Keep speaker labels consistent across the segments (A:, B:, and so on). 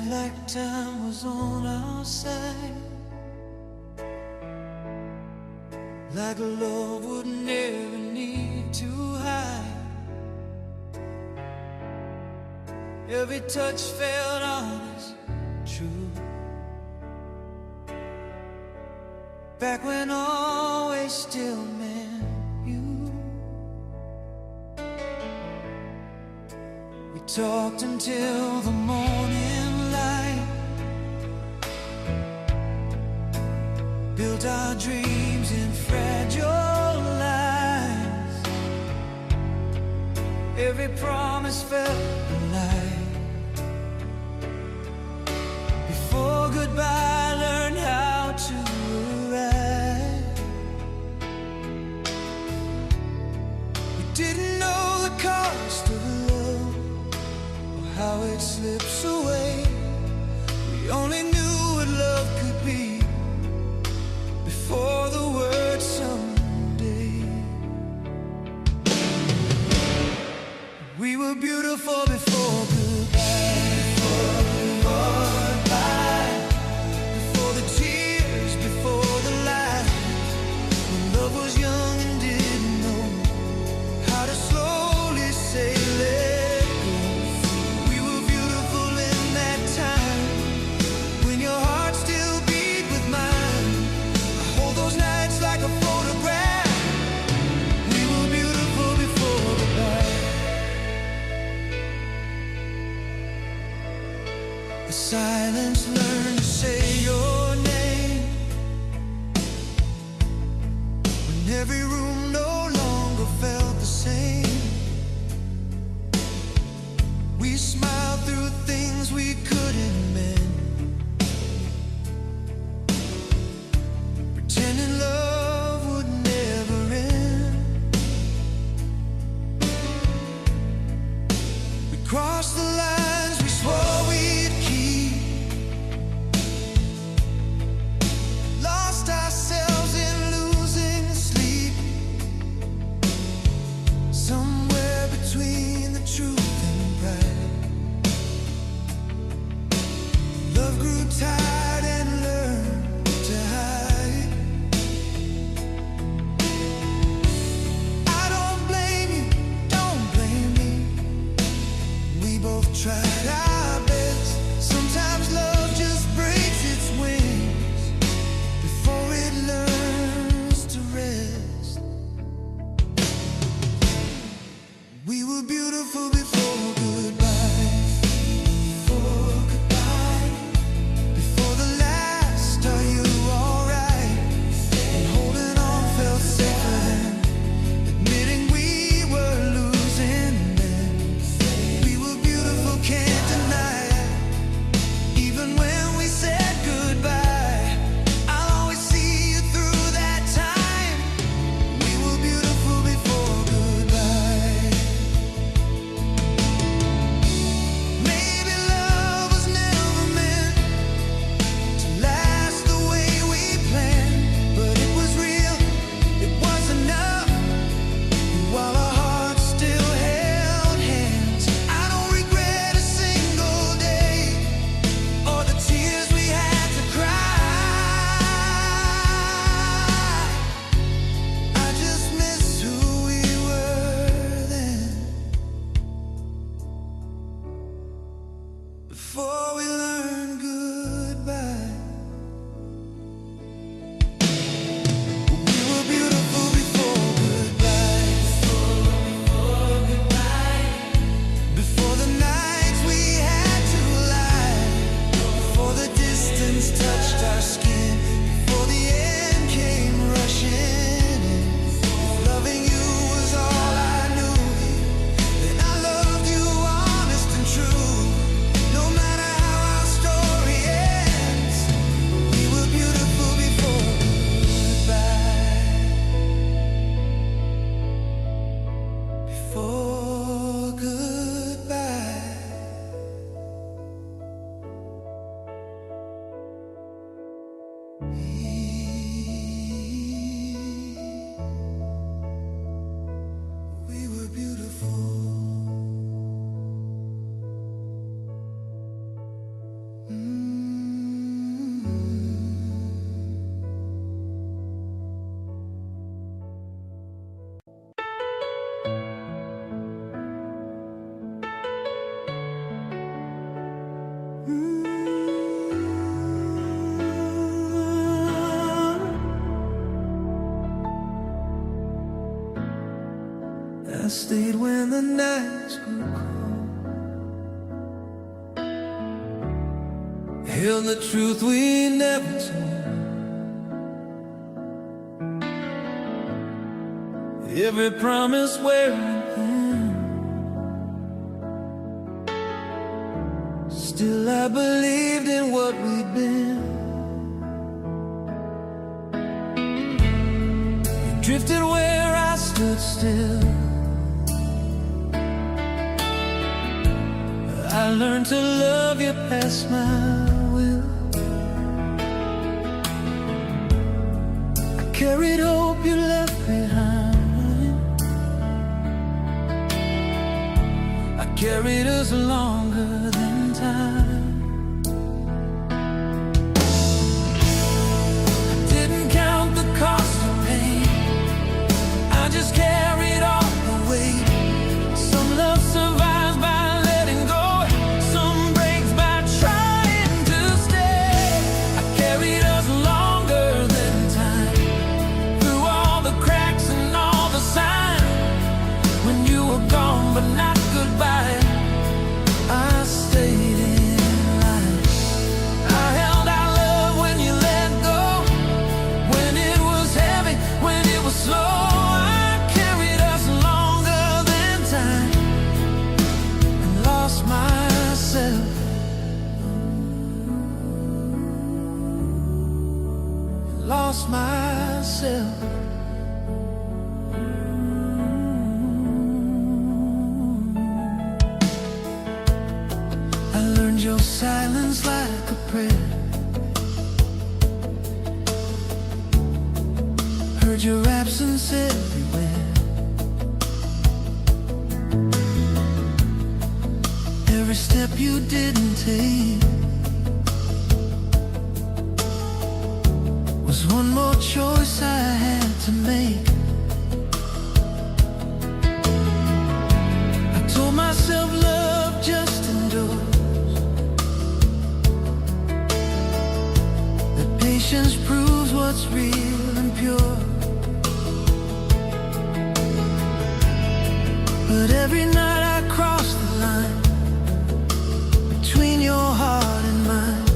A: like time was on our side, like love would never need to hide. Every touch felt honest, true. Back when always still meant you. We talked until the morning light, built our dreams in fragile lines. Every promise felt alive. Before goodbye, learned how to arrive. We didn't know the cost of love, or how it slips away. We only knew what love could be before the word someday. We were beautiful before goodbye, before goodbye, before the tears, before the lies. When love was young and didn't know how to slowly say let go. We were beautiful in that time, when your heart still beat with mine. I hold those nights like a photograph. We were beautiful before goodbye. The silence learned to say your name, when every room no longer felt the same. We smiled through things we couldn't mend, pretending love would never end. We crossed the lines we swore we'd keep, lost ourselves in losing sleep, somewhere between the truth and pride. Love grew tired and learned to hide. I don't blame you, don't blame me. We both tried our best. Sometimes love just breaks its wings before it learns to rest. We were beautiful before goodbye, before goodbye, before the last "are you alright?" and holding on felt safer than admitting we were losing then. We were beautiful, can't deny it. Even when we said goodbye, I'll always see you through that time. We were beautiful before goodbye. Maybe love was never meant to last the way we planned, but it was real, it was enough. And while our hearts still held hands, I don't regret a single day or the tears we had to cry. I just miss who we were then, before we learned goodbye. We were beautiful before goodbye, before the nights we had to lie, before the distance touched our skin, before the end came rushing in. If loving you was all I knew, then I loved you honest and true. No matter how our story ends, we were beautiful before goodbye, before goodbye. We were beautiful. I stayed when the nights grew cold, held the truth we never told. Every promise wearing thin, still I believed in what we'd been. You drifted where I stood still. I learned to love you past my will. I carried hope you left behind. I carried us longer than time. I didn't count the cost of pain, I just carried all the weight. Some love survives by letting go, some breaks by trying to stay. I carried us longer than time, through all the cracks and all the signs. When you were gone but not goodbye, I stayed in line. I held our love when you let go, when it was heavy, when it was slow. I carried us longer than time, and lost myself. Lost myself. I learned your silence like a prayer, heard your absence everywhere. Every step you didn't take was one more choice I had to make. I told myself love just endures, that patience proves what's real and pure. But every night I crossed the line between your heart and mine.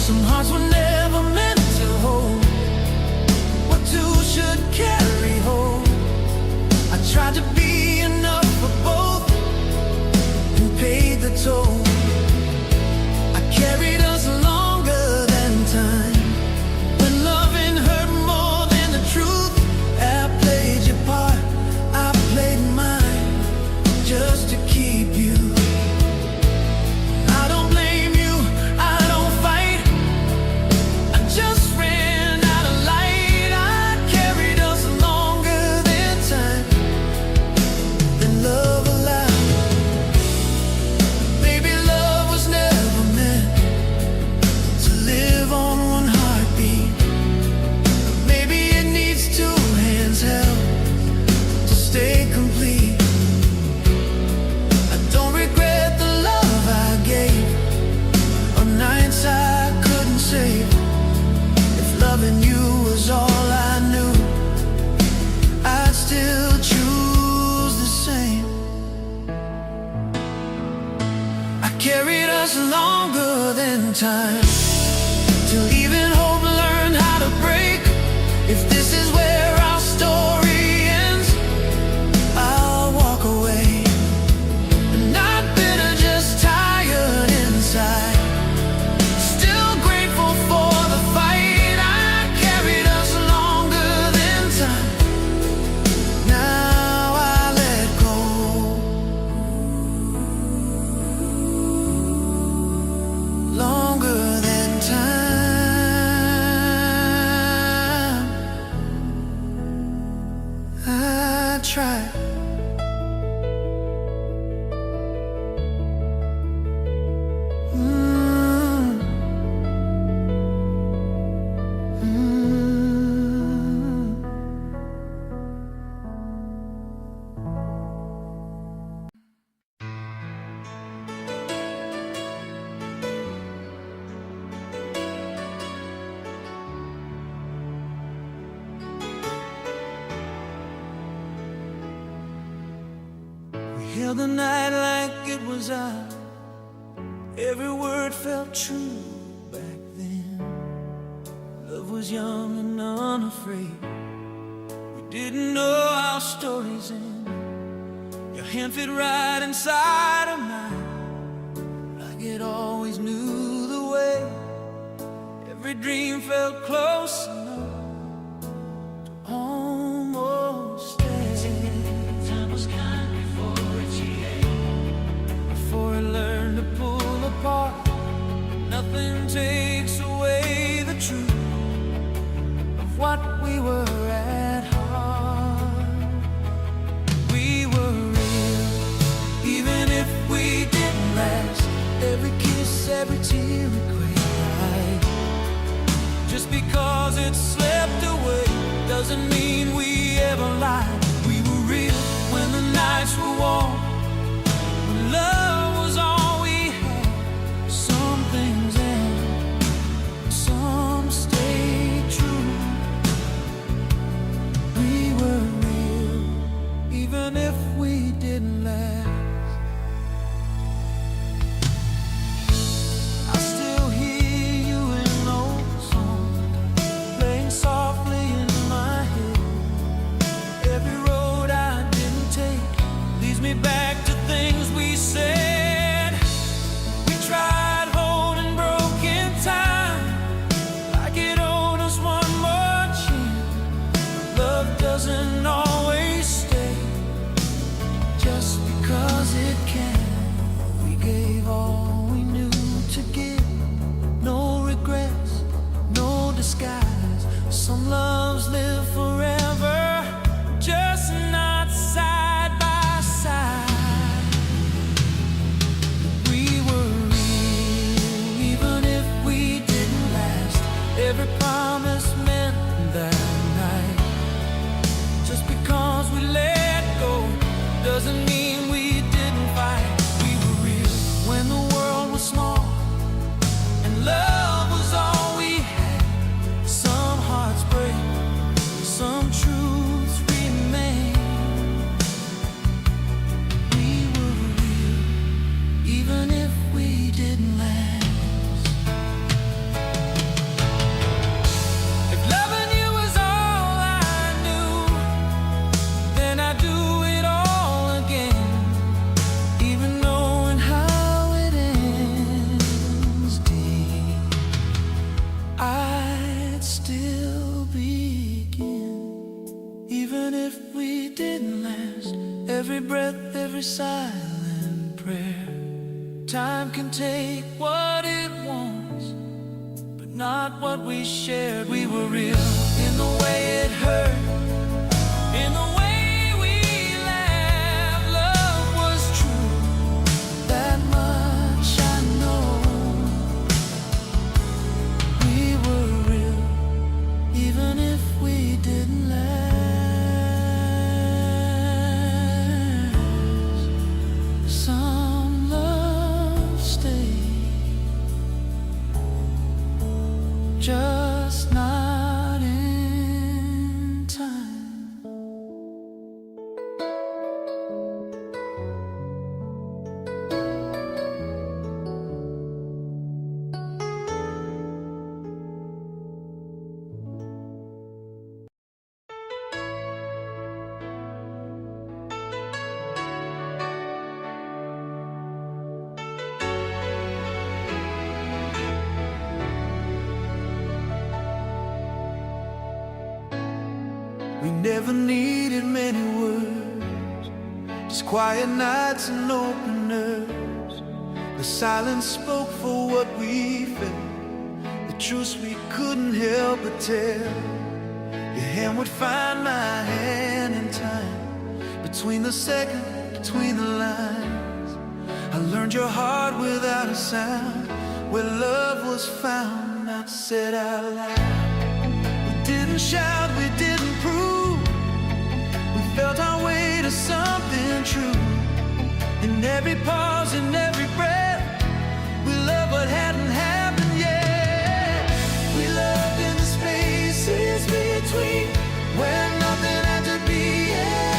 A: Some hearts were never meant to hold what two should carry hold. I tried to be enough for both and paid the toll. I carried us longer than time, when loving hurt more than the truth. I played your part, I played mine, just to keep you. I don't blame you, I don't fight, I just ran out of light. I carried us longer than time, than love allowed. Maybe love was never meant to live on one heartbeat. Maybe it needs two hands held to stay complete. I don't regret the love I gave, or nights I couldn't save. If loving you was all I knew, I'd still choose the same. I carried us longer than time, till even hope learned how to break. If this is where our story ends, I'll walk away. Not bitter, just tired inside, still grateful for the fight. I carried us longer than time, now I let go. Longer than time. held the night like it was ours. Every word felt true back then. Love was young and unafraid. We didn't know how stories end. Your hand fit right inside of mine, like it always knew the way. Every dream felt close enough to almost stay. Time was kind before it changed, before it learned to pull apart. Nothing takes away the truth of what we were at heart. We were real, even if we didn't last. Every kiss, every tear we cried. Just because it slipped away doesn't mean we ever lied. We were real when the nights were warm, when love was all we had. Some things end, some stay true. We were real, even if we didn't last. I still hear you in old songs, playing softly in my head. Every road I didn't take leads me back to things we said. We tried holding broken time, like it owed us one more chance. Love doesn't always stay just because it can. We gave all we knew to give, no regrets, no disguise. Some loves live forever, just not side by side. We were real, even if we didn't last. Every promise meant that night. Just because we let go doesn't mean we didn't fight. We were real when the world was small and love was all we had. Some hearts break, some truths remain. We were real, even if we didn't last. If loving you was all I knew, then I'd do it all again. Even knowing how it ends deep, I'd still begin. Even if we didn't last, every breath, every silent prayer. Time can take what it wants, but not what we shared. We were real in the way it hurt, in the way we laughed. Love was true, that much I know. We were real, even if we didn't last. Some love stayed, just not in time. We never needed many words, just quiet nights and open nerves. The silence spoke for what we felt, the truths we couldn't help but tell. Your hand would find my hand in time, between the second, between the lines. I learned your heart without a sound, where love was found, not said out loud. We didn't shout, we didn't prove, we felt our way to something true. In every pause, in every breath, we loved what hadn't happened yet. We loved in the spaces between, where nothing had to be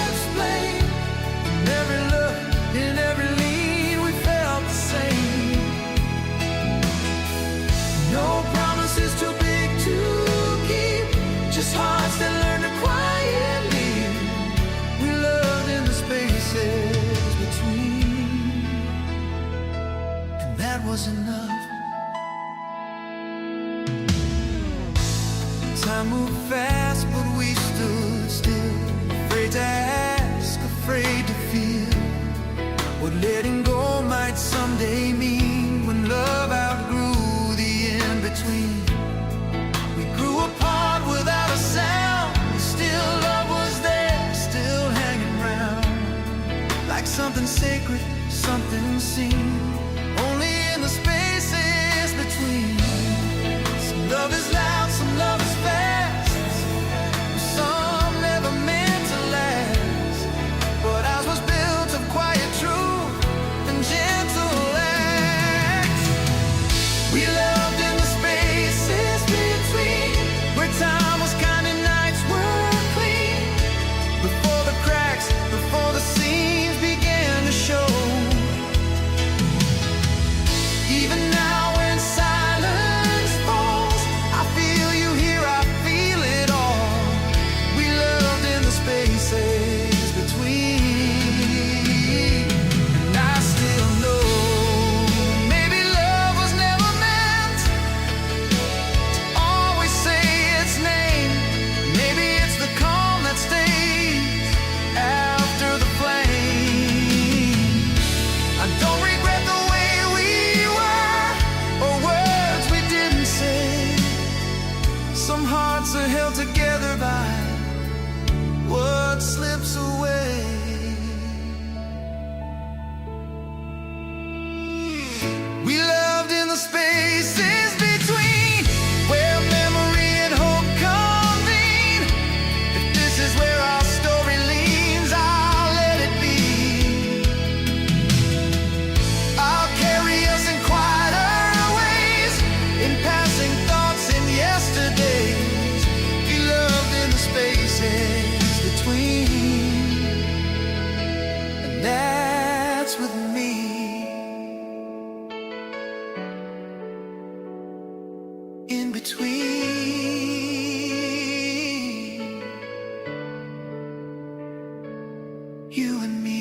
A: explained. In every look, was enough. Time moved fast, but we stood still, afraid to ask, afraid to feel what letting go might someday mean. When love outgrew the in-between, we grew apart without a sound. Still love was there, still hanging around, like something sacred, something seen only in the spaces between. Some love is loud, some love is fast, some never meant to last, but ours was built of quiet truth and gentle acts. We loved in the spaces between, where time was kind and nights were clean, before the cracks, before the seams began to show. Even now when silence falls, I feel you here, I feel it all. We loved in the spaces between, and I still know maybe love was never meant to always say its name. Maybe it's the calm that stays after the flame. I don't regret the way we were, or words we didn't say. Some hearts are held together by what slips away. We loved in the spaces between, where memory and hope convene. If this is where our story leans, I'll let it be. I'll carry us in quieter ways, in passing thoughts in yesterdays. We loved in the spaces between, and that's with me. In between you and me.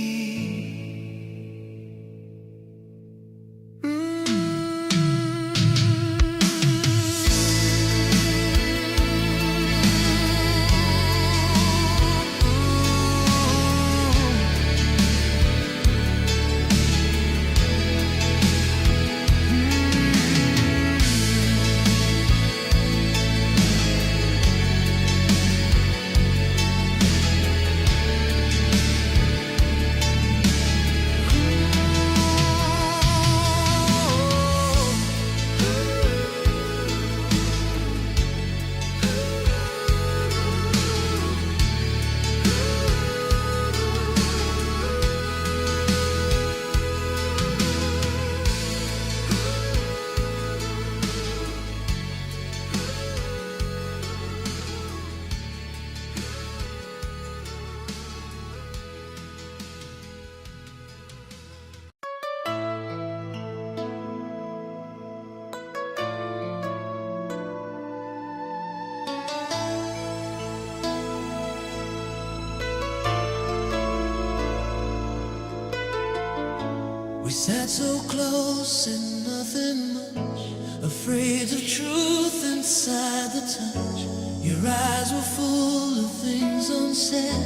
A: We sat so close and nothing much, afraid of truth inside the touch. Your eyes were full of things unsaid,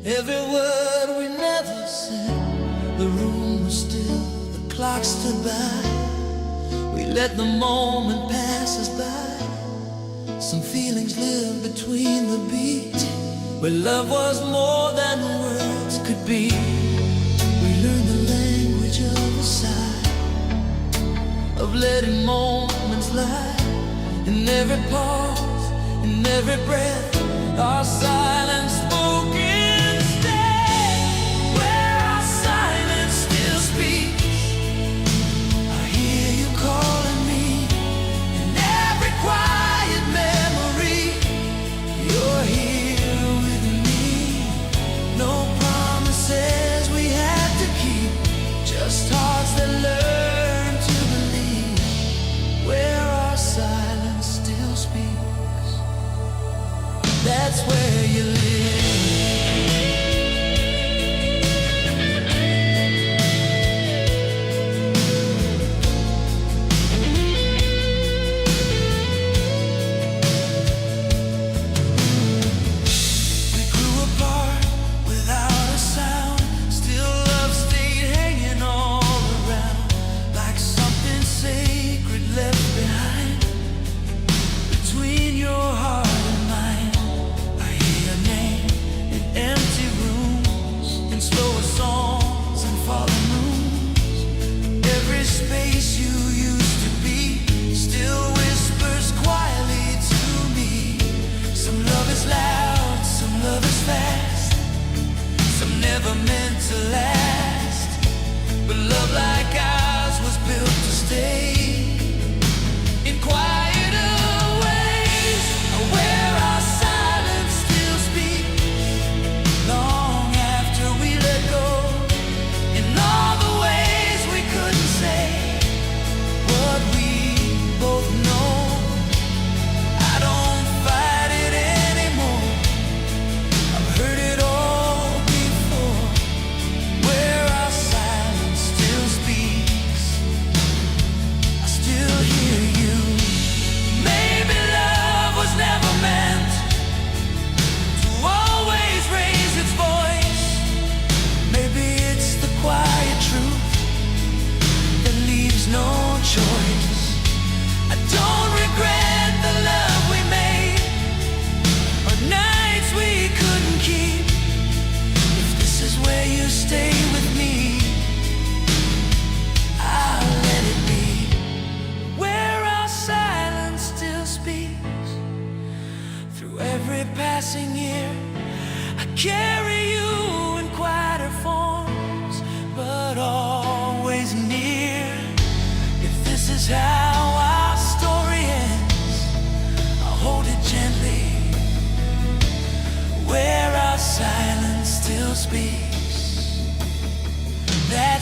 A: every word we never said. The room was still, the clock stood by. We let the moment pass us by. Some feelings lived between the beats, where love was more than words could be. We learned the language of a sigh, of letting moments lie. In every pause, in every breath, our silence spoke instead. Where our silence still speaks, I hear you calling me. In every quiet memory, you're here with me. No promises we had to keep, just hearts that learn to believe. Where our silence still speaks, that's where you live.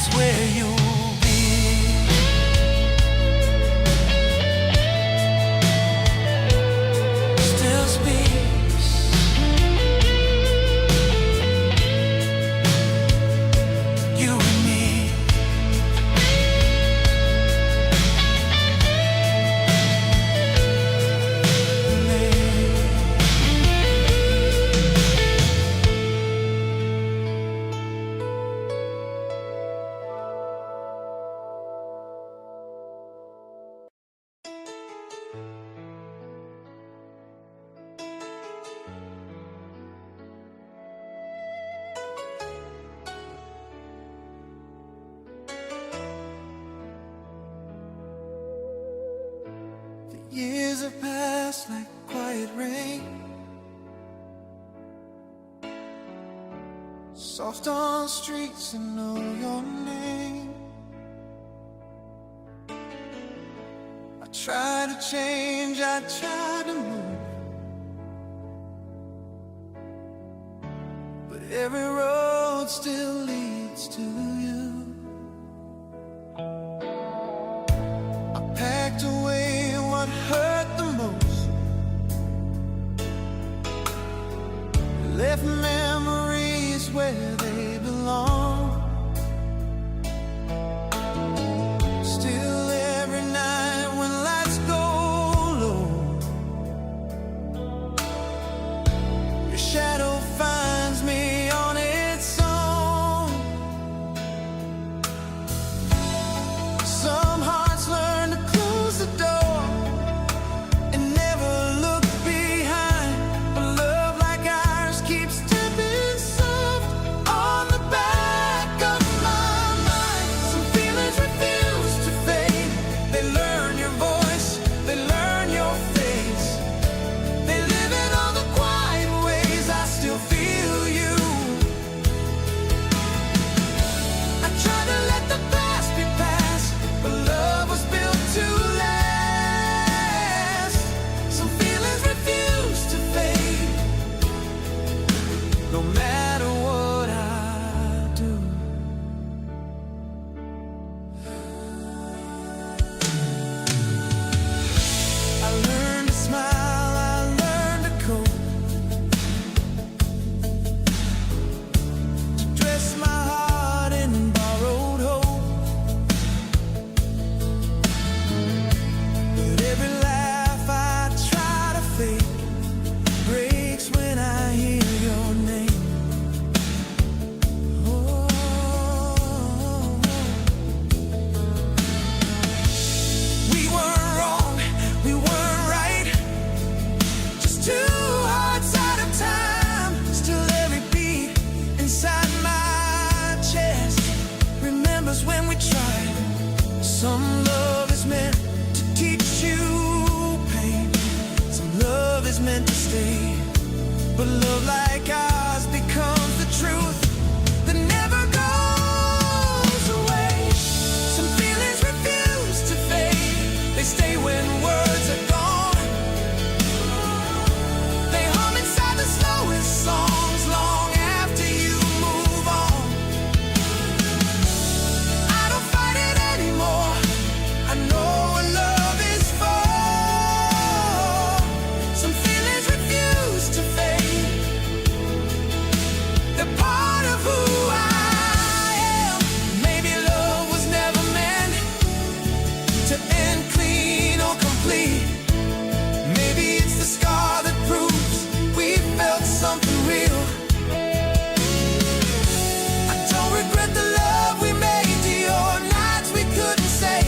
A: that's where you'll be. Still speaks. You and me. Years have passed like quiet rain, soft on streets and know your name. I try to change, I try to move, but every road still leads to you. I packed away what hurt the most, left memories where they belong. Still every night when lights go low, your shadow finds me on its own. Some hearts learn to close the door and never look behind, but love like ours keeps tipping soft on the back of my mind. Some feelings refuse to fade. They learn your voice, they learn your face. They live in all the quiet ways. I still feel you. I try to let the past be past, but love was built to last. Some feelings refuse to fade, no matter what I do. I learned to smile, I learned to cope, to dress my heart in borrowed hope. But every laugh I try to fake breaks when I hear your name. Oh, we weren't wrong, we weren't right, just two hearts out of time. Still every beat inside my chest remembers when we tried. Some love is meant to teach you pain, some love is meant to stay, but love like ours becomes the truth that never goes away. Some feelings refuse to fade. They stay when words are gone. They hum inside the slowest songs long after you move on. I don't fight it anymore. I know what love is for. Some feelings refuse to fade. They're part of who I am. Maybe love was never meant to end clean or complete. Maybe it's the scar that proves we felt something real. I don't regret the love we made, to your nights we couldn't say.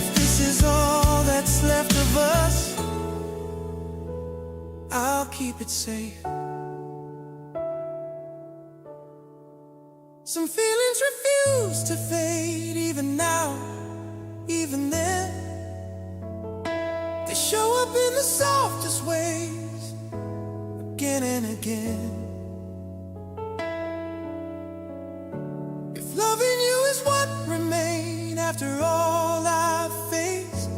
A: If this is all that's left of us, I'll keep it safe. Some feelings refuse to fade, even now, even then. They show up in the softest ways, again and again. If loving you is what remains after all I've faced,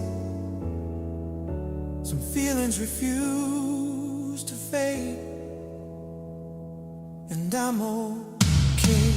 A: some feelings refuse to fade, and I'm okay.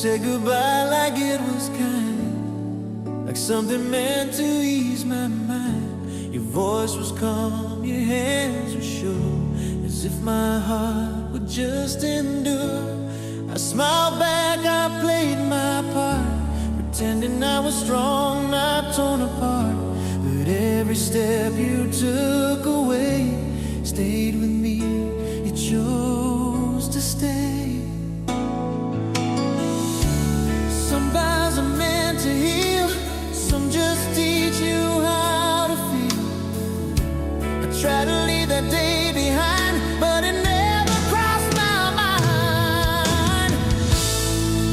A: said goodbye like it was kind, like something meant to ease my mind. Your voice was calm, your hands were sure, as if my heart would just endure. I smiled back, I played my part, pretending I was strong, not torn apart. But every step you took away stayed with me, you chose to stay. Some vows are meant to heal, some just teach you how to feel. I try to leave that day behind, but it never crossed my mind.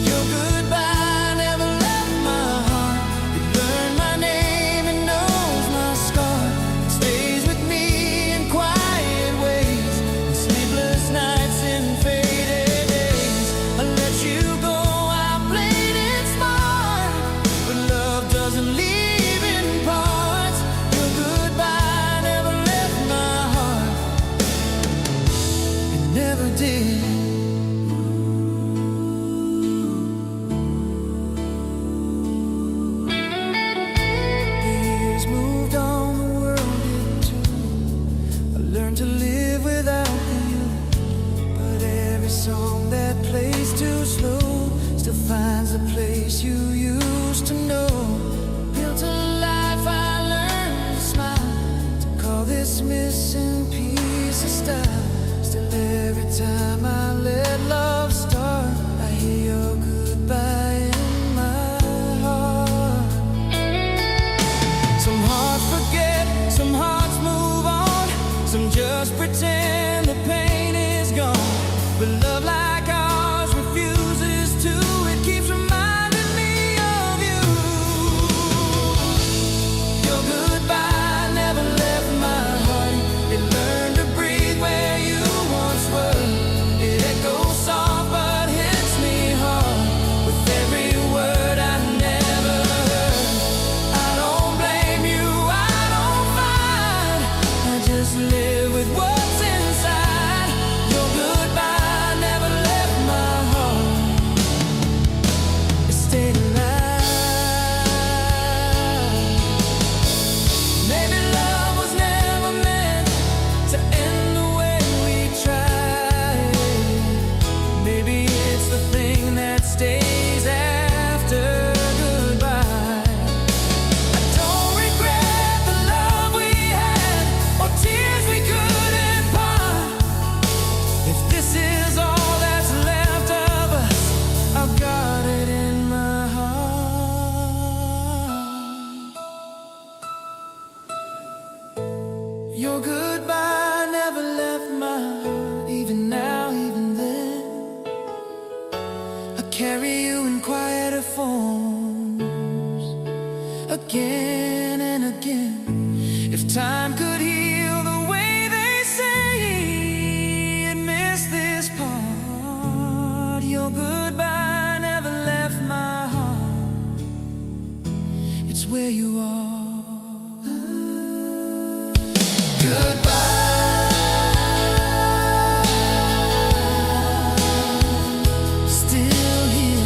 A: Your goodbye never left my heart. It learned my name, it knows my scar. It stays with me in quiet ways, in sleepless nights, in faded days. I let you go, I played it smart, but love doesn't leave in parts. Your goodbye never left my heart, it never did. The years moved on, the world did too. I learned to live without you, but every song that plays too slow still finds the place you used to know. Built a life I learned to smile, to call this missing piece of style. Still every time I let love start, I hear your goodbye in my heart. Some hearts forget, some hearts move on, some just pretend the pain is gone. But love like ours refuses to, it keeps reminding me of you. Your goodbye never left my heart, it learned to breathe where you once were. It echoes soft but hits me hard, with every word I never heard. I don't blame you, I don't fight, I just live with what's inside. Your goodbye never left my heart, it stayed alive. Maybe love was never meant to end the way we tried. Maybe it's the thing that stays after goodbye. I don't regret the love we had, or tears we couldn't part. If this is all that's left of us, I've got it in my heart. Your goodbye never left my heart, even now, even then. I carry you in quieter forms, again and again. If time could heal the way they say it missed this part. Your goodbye never left my heart, it's where you are. Goodbye, still here.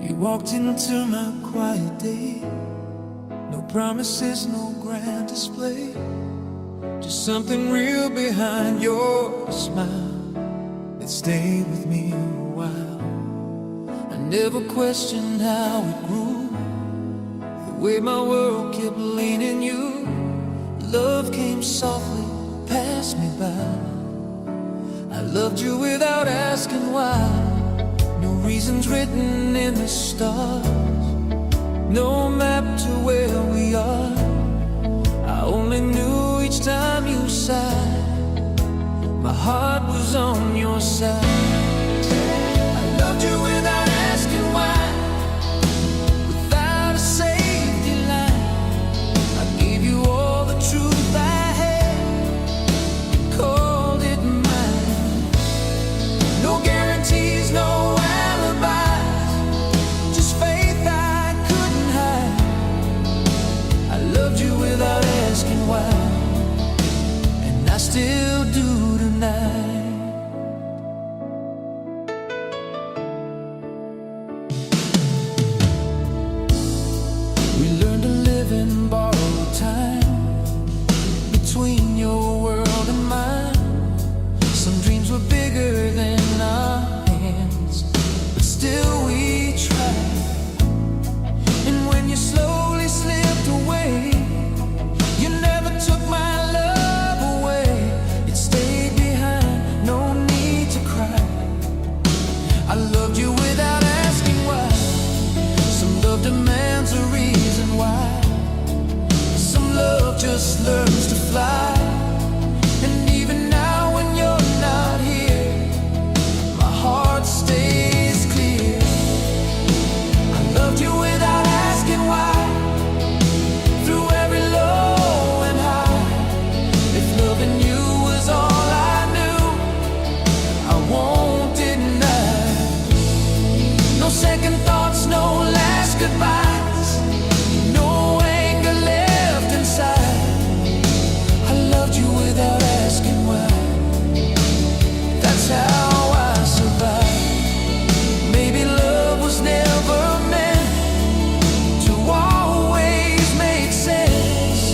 A: You walked into my quiet day, no promises, no grand display, just something real behind your smile that stayed with me a while. I never questioned how it grew, way my world kept leaning you. Love came softly, passed me by. I loved you without asking why. No reasons written in the stars, no map to where we are. I only knew each time you sighed, my heart was on your side. I loved you without asking why, without a safety line. I gave you all the truth I had, called it mine. No guarantees, no alibis, just faith I couldn't hide. I loved you without asking why, and I still do tonight. We learned to live in borrowed time, between your world and mine. Some dreams were bigger than our hands, but still we tried. And when you slowly slipped away, you never took my love away. It stayed behind, no need to cry. I loved you without asking why. Some love demands a reason why. Some love just learns to fly. And even now when you're not here, my heart stays clear. I loved you without asking why, through every low and high. If loving you was all I knew, I won't deny. No second thoughts, no last goodbyes, no anger left inside. I loved you without asking why. That's how I survived. Maybe love was never meant to always make sense.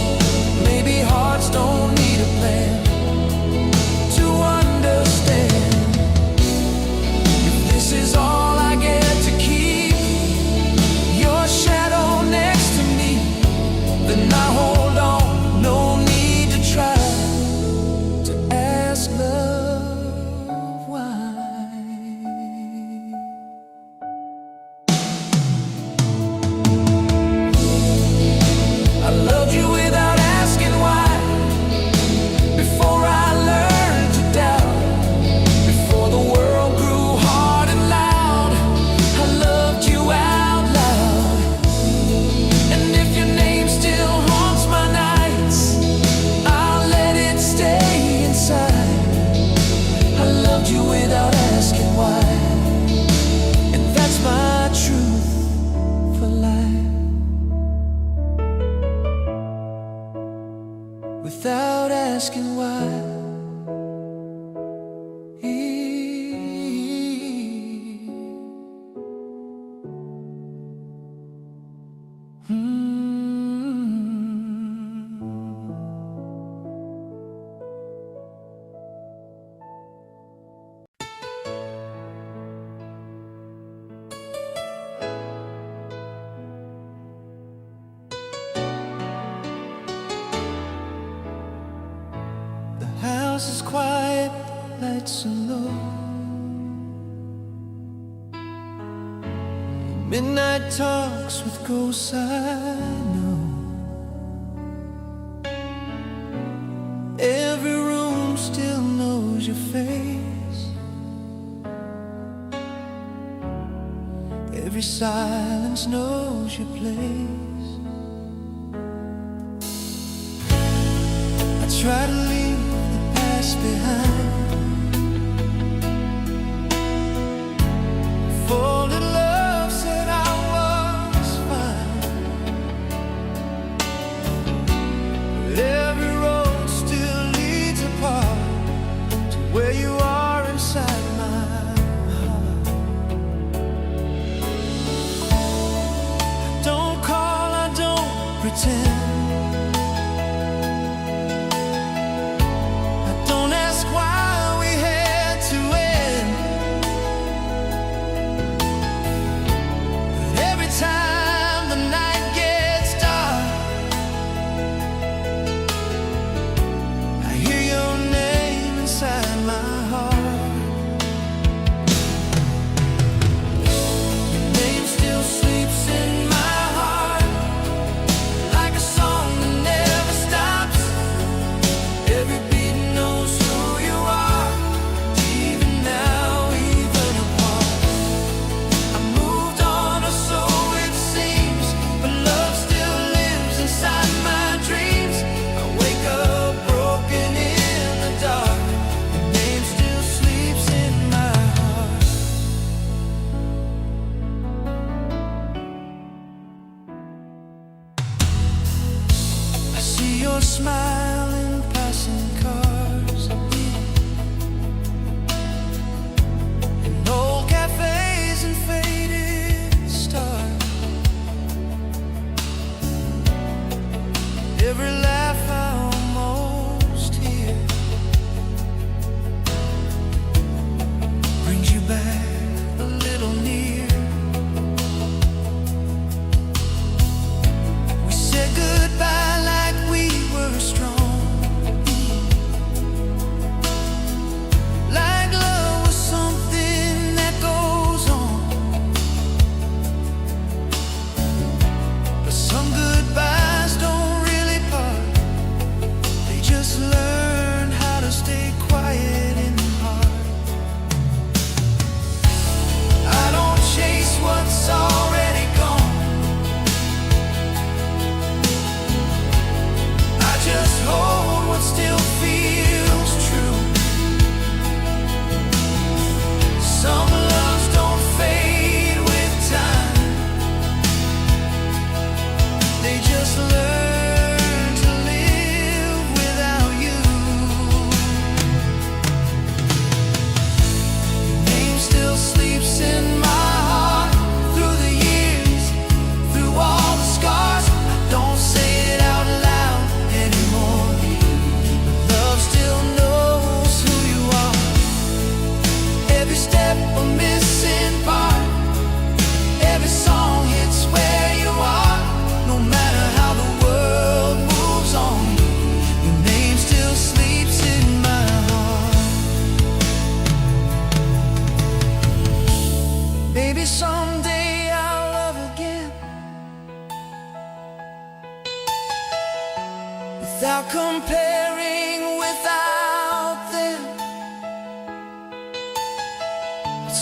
A: Maybe hearts don't need a plan to understand. If this is all I get to keep, your shadow next to me, then I hold on. No need to try to ask love why. I loved you without asking why, before I learned to doubt, before the world grew hard and loud. I loved you out loud. And if your name still haunts my nights, I'll let it stay inside. I loved you without asking why, and that's my truth for life. Without asking why. The house is quiet, lights are low. Midnight talks with ghosts I know. Every room still knows your face. Every silence knows your place. I try to leave the past behind. Folded love said I was fine, but every road still leads apart to where you are inside my heart. I don't call, I don't pretend. I don't ask why.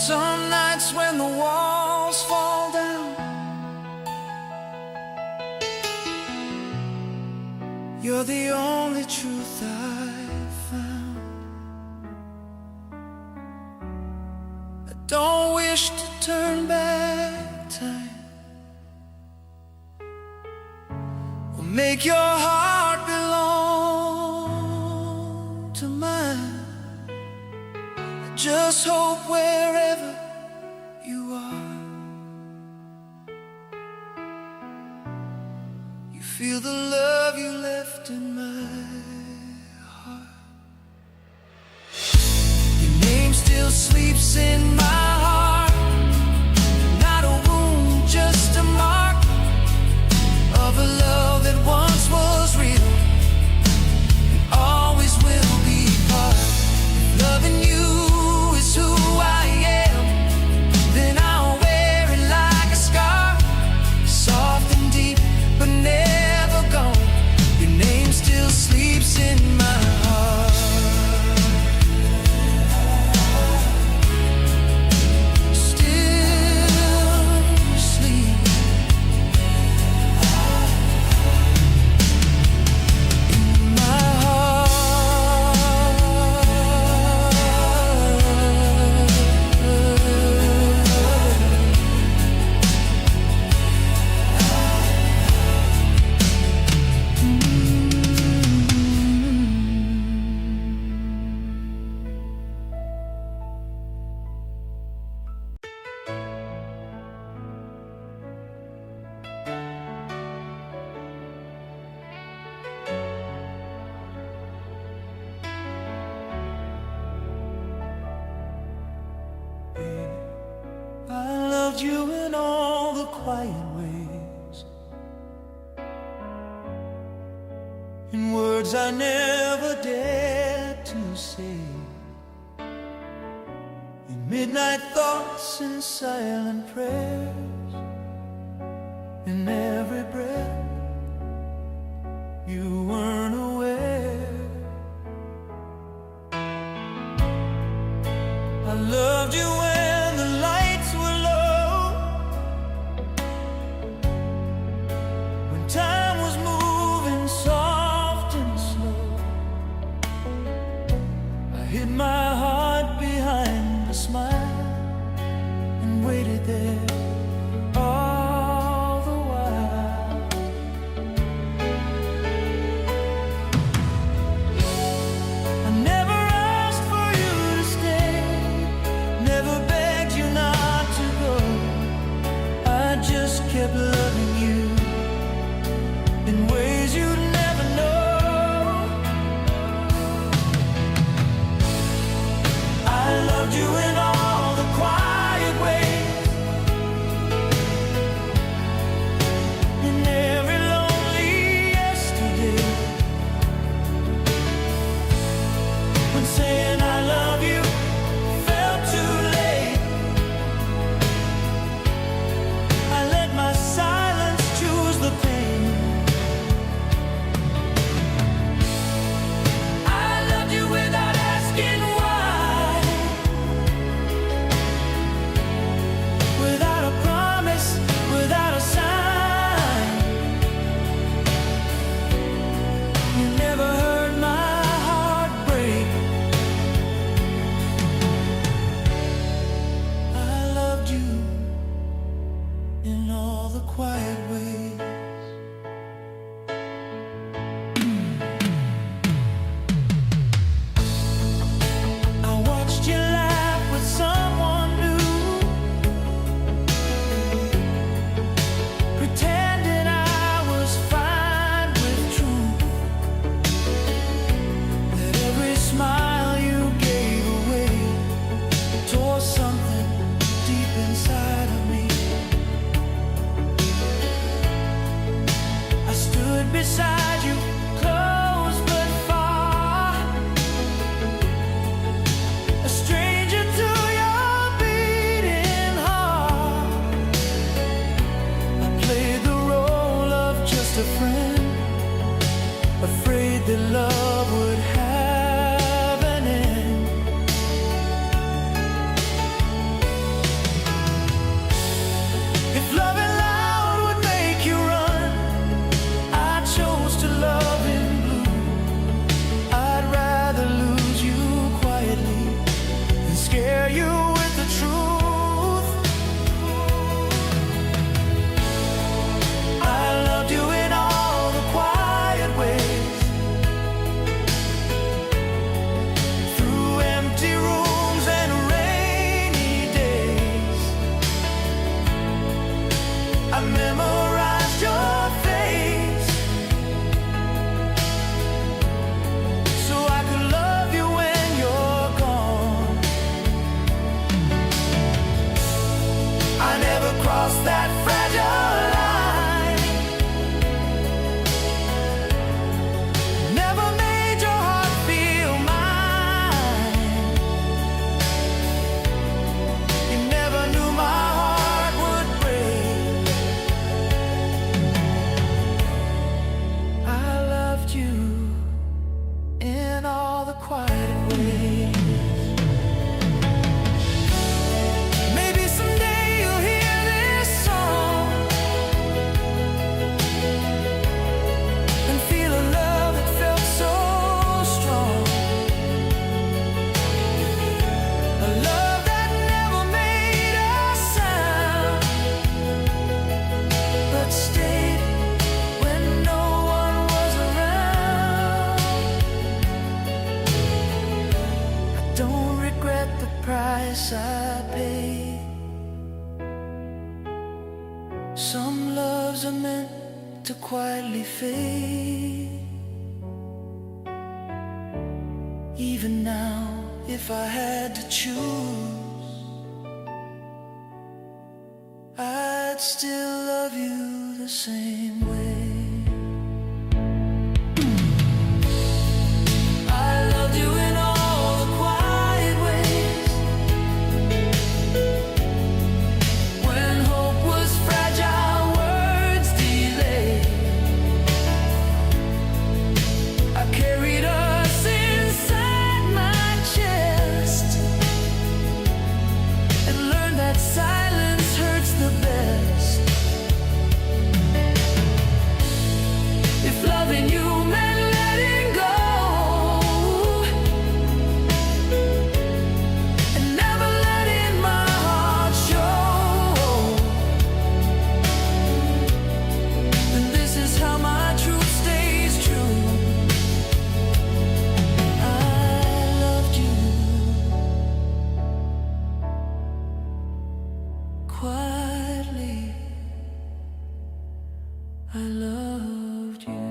A: some nights when the walls fall down, you're the only truth I've found. I don't wish to turn back time or make your heart belong to mine. I just hope wherever you are, you feel the love you left in my heart. Your name still sleeps in my heart, not a wound, just a mark of a love that once was real and always will be part. If loving you is who I am, then I'll wear it like a scar, soft and deep but never gone. Your name still sleeps in my heart. I loved you in all the quiet ways, in words I never dared to say, in midnight thoughts and silent prayers, in every breath you weren't aware. I loved you when the lights were low, when time was moving soft and slow. I hid my heart behind a smile and waited there all the while. I never asked for you to stay, never begged you not to go. I just kept loving you in ways you'd never know. I loved you in all the quiet ways, in every lonely yesterday, when saying I love you felt too late. I let my silence choose the pain. I loved you without asking why, without a promise, without a sign. You never heard my heart break, price I pay. Some loves are meant to quietly fade. Even now, if I had to choose, I'd still love you the same way. Quietly, I loved you.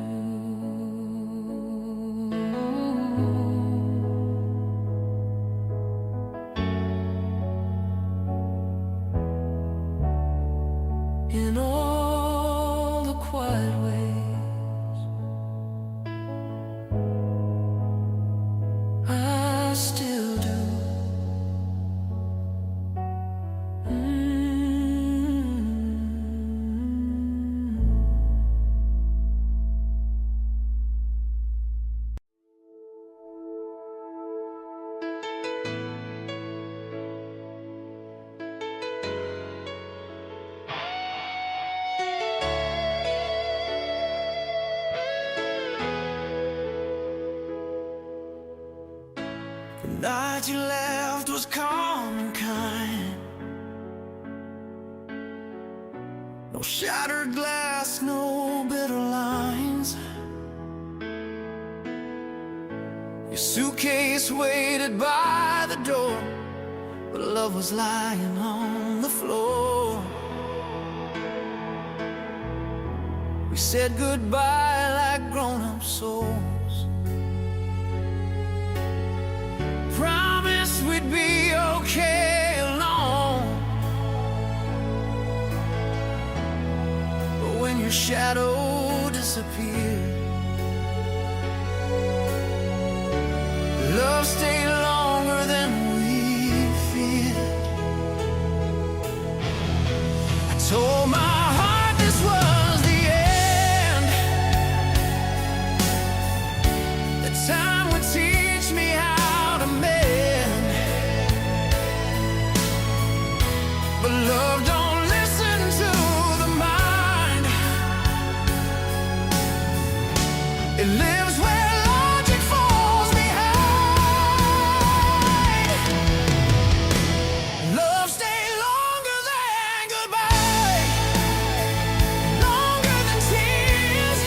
A: In all the quiet ways, I still do. The night you left was calm and kind. No shattered glass, no bitter lines. Your suitcase waited by the door, but love was lying on the floor. We said goodbye like grown-up souls. Promised we'd be okay alone, but when your shadow disappeared, love stayed longer than we feared. I told my heart this was the end, that time would teach me how to mend. But love don't listen to the mind. It lives where logic falls behind. Love stay longer than goodbye, longer than tears,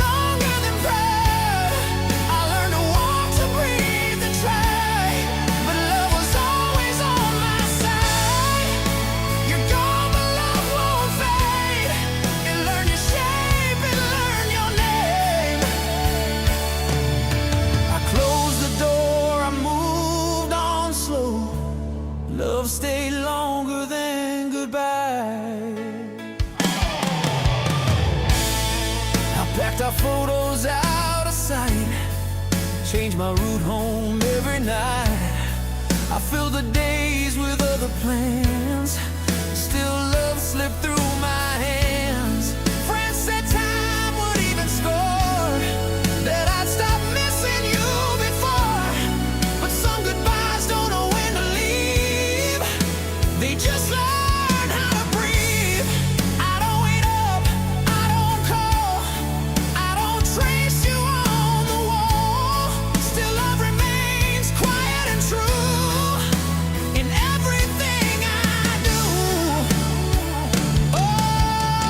A: longer than pride. I learned to walk, to breathe, to try, but love was always on my side. You're gone, but love won't fade. It learned your shape, it learned your name. I closed the door, I moved on slow. Love stayed longer than goodbye. I packed our photos out of sight, changed my route home every night. I filled the days with other plans, still love slipped through my hands. Friends said time would even score, that I'd stop missing you before. But some goodbyes don't know when to leave, they just learn how to breathe. I don't wait up, I don't call, I don't trace you on the wall. Still love remains quiet and true in everything I do. Oh,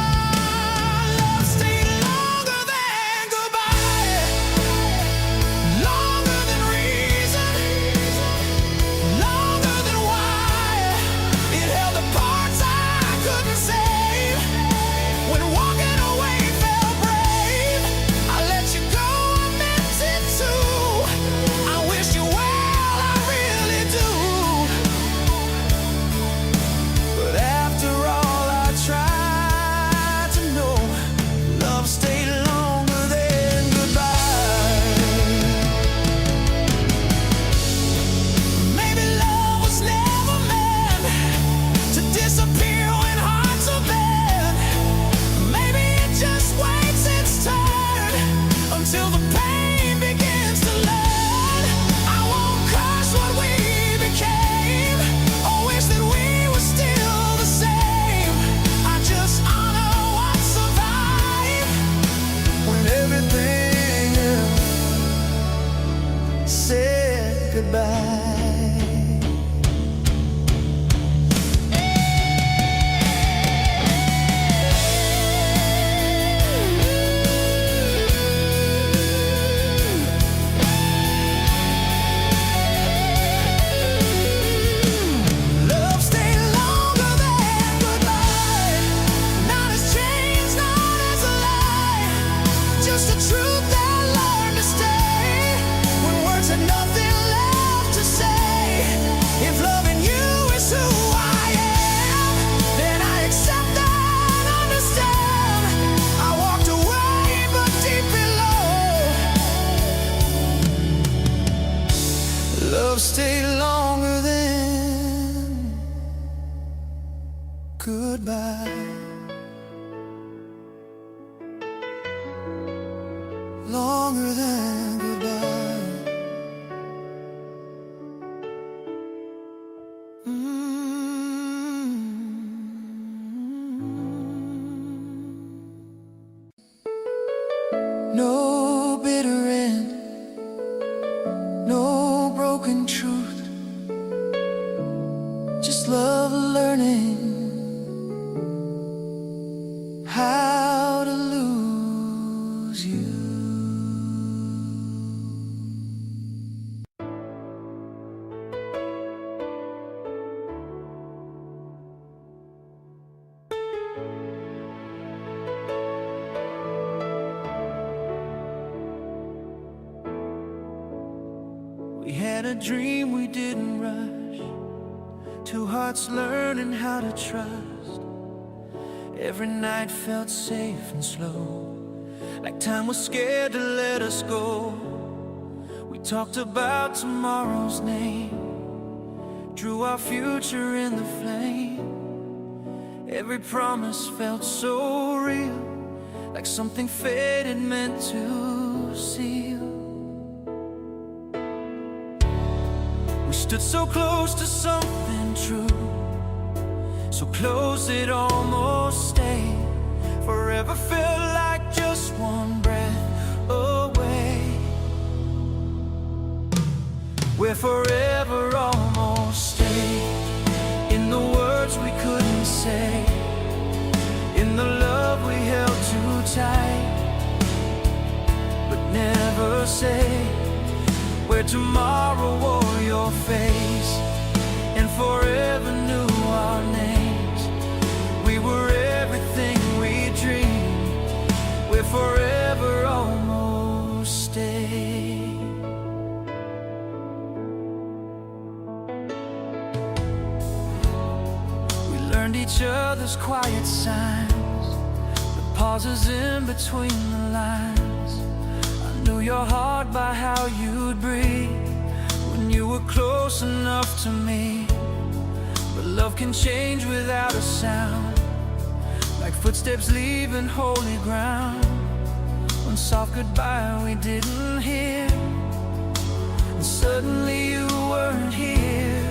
A: said goodbye. Love stayed longer than goodbye. Longer than goodbye. No bitter end, no broken truth, just love learning how to lose you. We had a dream we didn't rush, two hearts learning how to trust. Every night felt safe and slow, like time was scared to let us go. We talked about tomorrow's name, drew our future in the flame. Every promise felt so real, like something fate had meant to seal. We stood so close to something true, so close it almost stayed. Forever felt like just one breath away. We're forever almost stayed, in the words we couldn't say, in the love we held too tight, but never say. Where tomorrow wore your face and forever knew our names. We were everything we dreamed. We're forever almost stayed. We learned each other's quiet signs, the pauses in between the lines. Knew your heart by how you'd breathe when you were close enough to me. But love can change without a sound, like footsteps leaving holy ground. One soft goodbye we didn't hear, and suddenly you weren't here.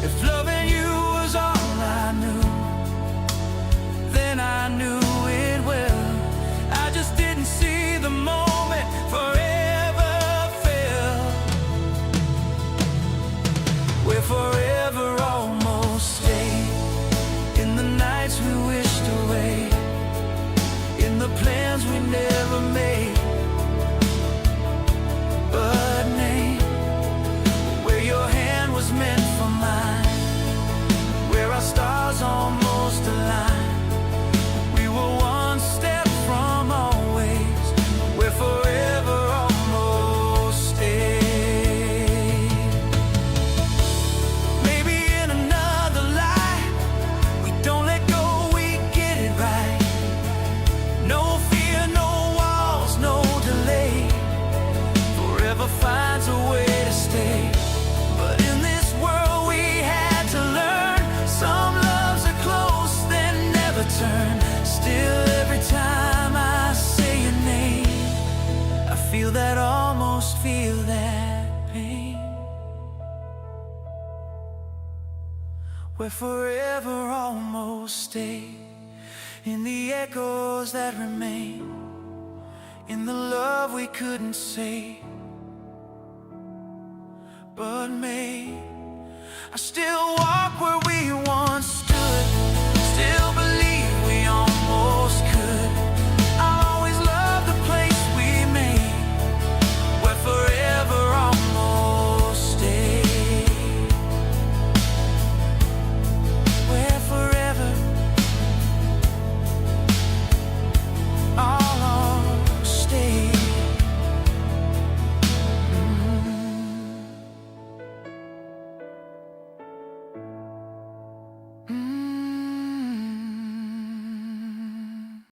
A: If loving you was all I knew, then I knew it well. I just didn't see the moment forever fell. We're forever almost stayed, in the nights we wished away, in the plans we never made, but name where your hand was meant for mine, where our stars almost aligned. We were one step from always. We're forever almost stayed. Maybe in another life we don't let go, we get it right. No fear, no walls, no delay. Forever finds a way to stay. But in this world we had to learn, some loves are close, then never turn. Still, every time I say your name, I feel that, almost feel that pain. We're forever almost stayed, in the echoes that remain, in the love we couldn't say but made. I still walk where